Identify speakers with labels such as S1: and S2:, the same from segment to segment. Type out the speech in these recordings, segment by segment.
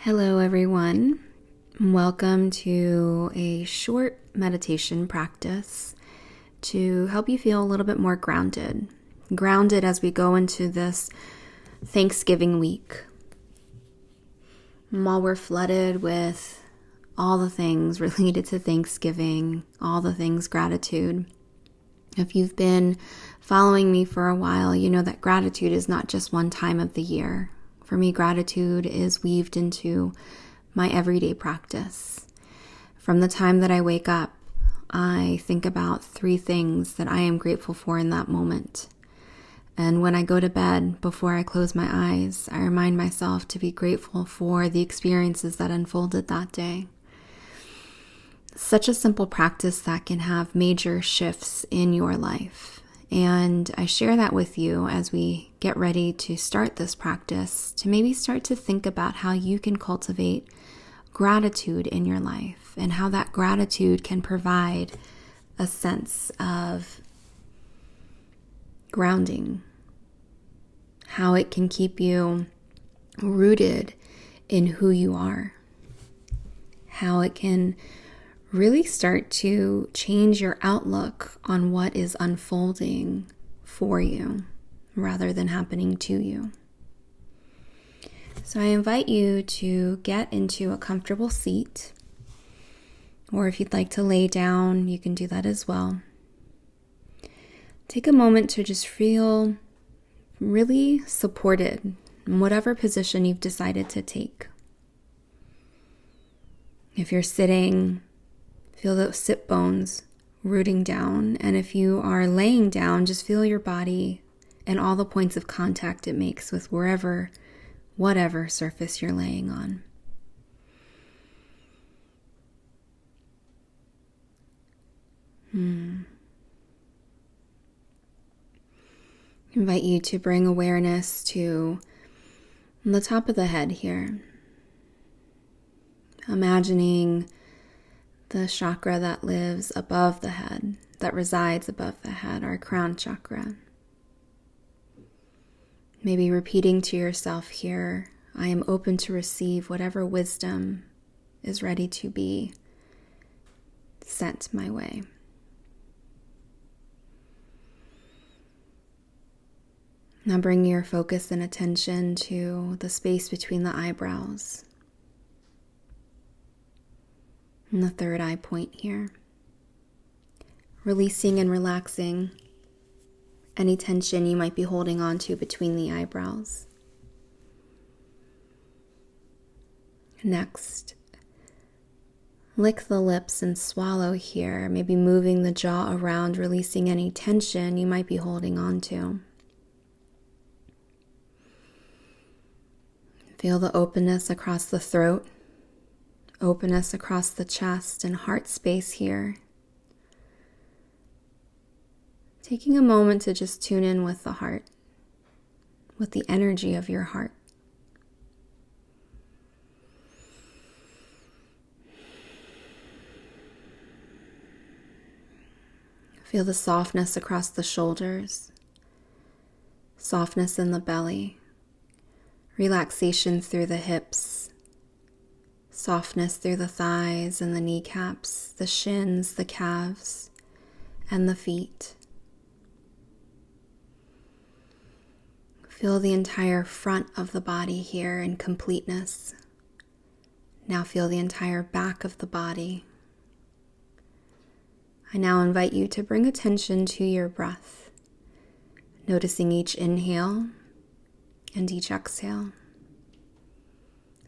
S1: Hello, everyone. Welcome to a short meditation practice to help you feel a little bit more grounded. Grounded as we go into this Thanksgiving week. While we're flooded with all the things related to Thanksgiving, all the things gratitude. If you've been following me for a while, you know that gratitude is not just one time of the year. For me, gratitude is weaved into my everyday practice. From the time that I wake up, I think about 3 things that I am grateful for in that moment. And when I go to bed, before I close my eyes, I remind myself to be grateful for the experiences that unfolded that day. Such a simple practice that can have major shifts in your life. And I share that with you as we get ready to start this practice, to maybe start to think about how you can cultivate gratitude in your life and how that gratitude can provide a sense of grounding, how it can keep you rooted in who you are, how it can really start to change your outlook on what is unfolding for you rather than happening to you. So I invite you to get into a comfortable seat, or if you'd like to lay down, you can do that as well. Take a moment to just feel really supported in whatever position you've decided to take. If you're sitting, feel those sit bones rooting down. And if you are laying down, just feel your body and all the points of contact it makes with whatever surface you're laying on. I invite you to bring awareness to the top of the head here. Imagining the chakra that lives above the head, that resides above the head, our crown chakra. Maybe repeating to yourself here, I am open to receive whatever wisdom is ready to be sent my way. Now bring your focus and attention to the space between the eyebrows and the third eye point here. Releasing and relaxing any tension you might be holding on to between the eyebrows. Next, lick the lips and swallow here, maybe moving the jaw around, releasing any tension you might be holding on to. Feel the openness across the throat, openness across the chest and heart space here. Taking a moment to just tune in with the heart, with the energy of your heart. Feel the softness across the shoulders, softness in the belly, relaxation through the hips, softness through the thighs and the kneecaps, the shins, the calves, and the feet. Feel the entire front of the body here in completeness. Now feel the entire back of the body. I now invite you to bring attention to your breath, noticing each inhale and each exhale.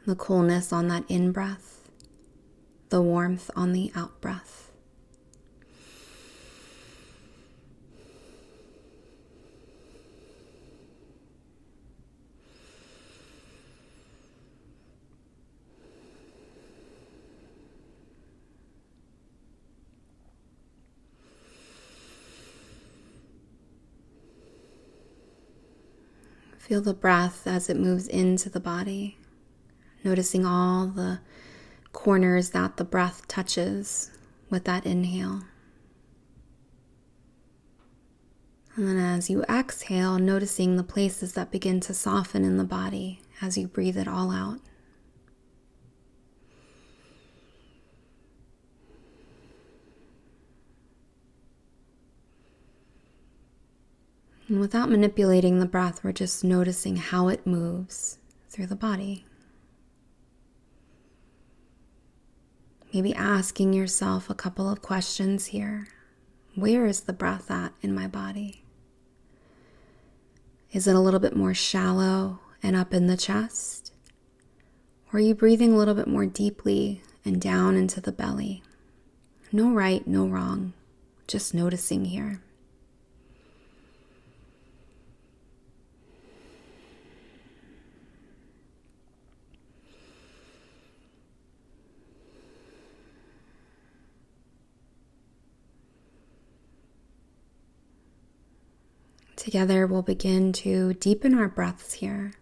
S1: The coolness on that in-breath, the warmth on the out-breath. Feel the breath as it moves into the body, noticing all the corners that the breath touches with that inhale. And then as you exhale, noticing the places that begin to soften in the body as you breathe it all out. And without manipulating the breath, we're just noticing how it moves through the body. Maybe asking yourself a couple of questions here. Where is the breath at in my body? Is it a little bit more shallow and up in the chest? Or are you breathing a little bit more deeply and down into the belly? No right, no wrong. Just noticing here. Together, we'll begin to deepen our breaths here,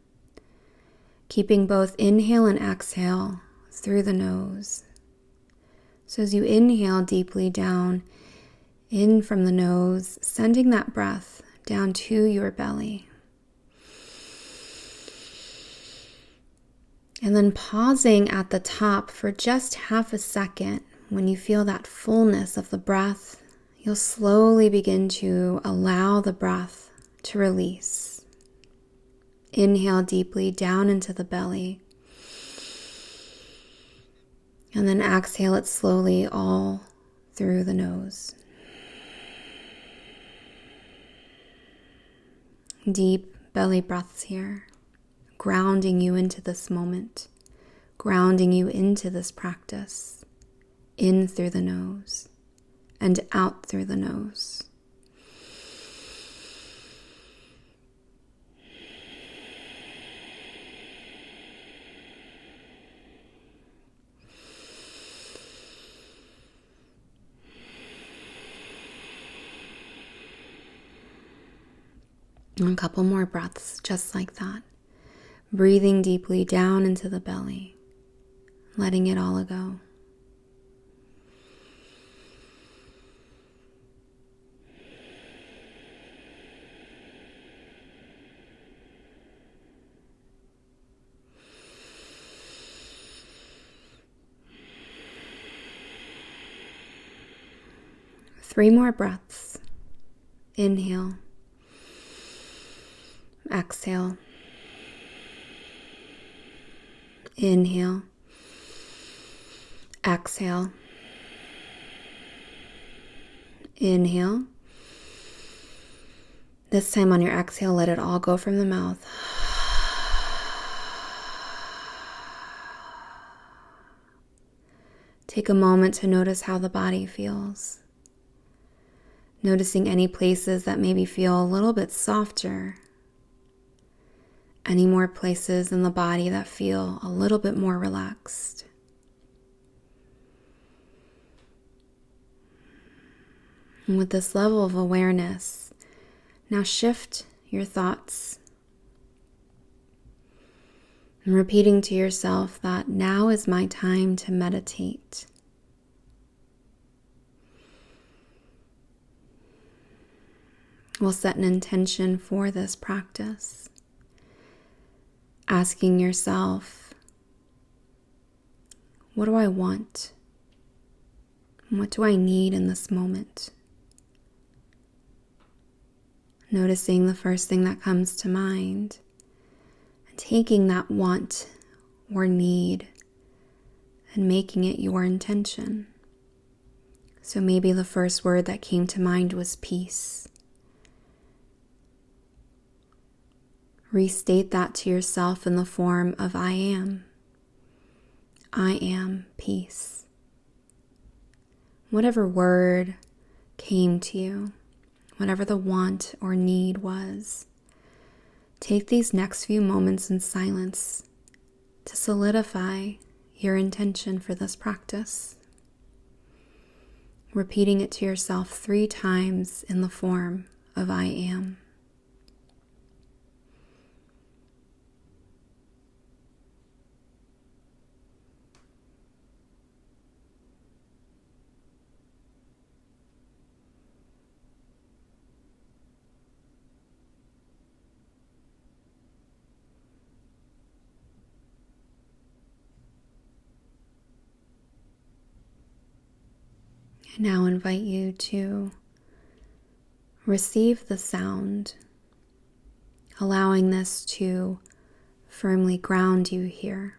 S1: keeping both inhale and exhale through the nose. So as you inhale deeply down in from the nose, sending that breath down to your belly. And then pausing at the top for just half a second. When you feel that fullness of the breath, you'll slowly begin to allow the breath to release. Inhale deeply down into the belly. And then exhale it slowly all through the nose. Deep belly breaths here, grounding you into this moment, grounding you into this practice, in through the nose and out through the nose. And a couple more breaths just like that. Breathing deeply down into the belly, letting it all go. Three more breaths. Inhale. Exhale. Inhale. Exhale. Inhale. This time on your exhale, let it all go from the mouth. Take a moment to notice how the body feels. Noticing any places that maybe feel a little bit softer. Any more places in the body that feel a little bit more relaxed. And with this level of awareness, now shift your thoughts. And repeating to yourself that now is my time to meditate. We'll set an intention for this practice. Asking yourself, what do I want? What do I need in this moment? Noticing the first thing that comes to mind, and taking that want or need and making it your intention. So maybe the first word that came to mind was peace. Restate that to yourself in the form of I am. I am peace. Whatever word came to you, whatever the want or need was, take these next few moments in silence to solidify your intention for this practice. Repeating it to yourself 3 times in the form of I am. I now invite you to receive the sound allowing this to firmly ground you here.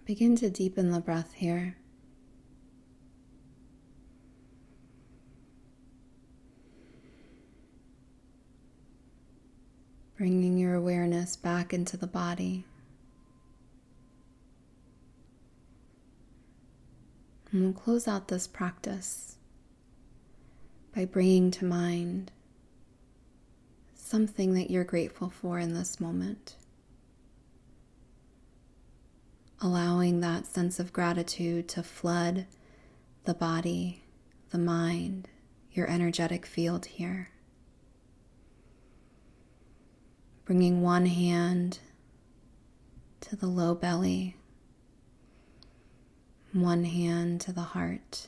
S1: Begin to deepen the breath here. Bringing your awareness back into the body. And we'll close out this practice by bringing to mind something that you're grateful for in this moment. Allowing that sense of gratitude to flood the body, the mind, your energetic field here. Bringing one hand to the low belly, one hand to the heart.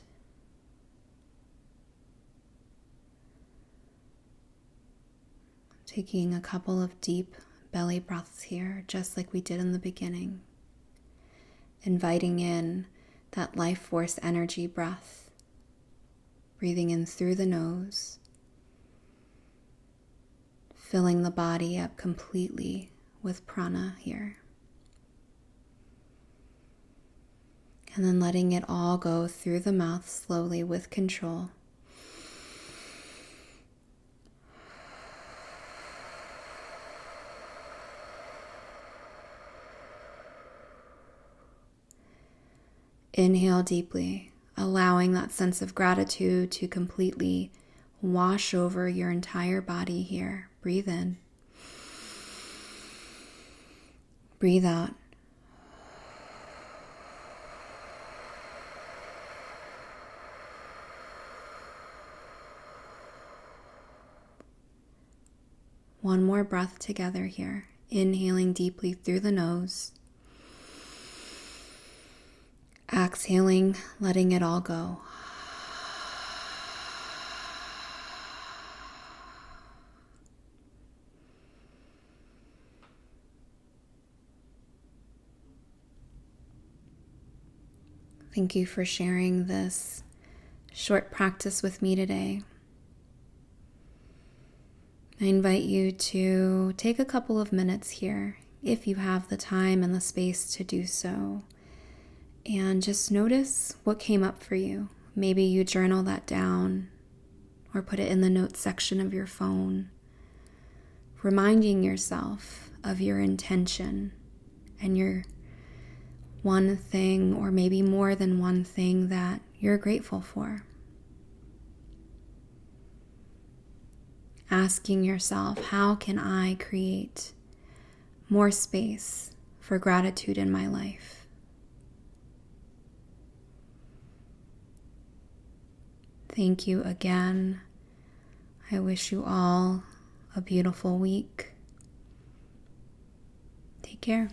S1: Taking a couple of deep belly breaths here, just like we did in the beginning. Inviting in that life force energy breath. Breathing in through the nose. Filling the body up completely with prana here. And then letting it all go through the mouth slowly with control. Inhale deeply, allowing that sense of gratitude to completely wash over your entire body here. Breathe in. Breathe out. One more breath together here. Inhaling deeply through the nose. Exhaling, letting it all go. Thank you for sharing this short practice with me today. I invite you to take a couple of minutes here, if you have the time and the space to do so, and just notice what came up for you. Maybe you journal that down or put it in the notes section of your phone, reminding yourself of your intention and your one thing, or maybe more than one thing, that you're grateful for. Asking yourself, how can I create more space for gratitude in my life? Thank you again. I wish you all a beautiful week. Take care.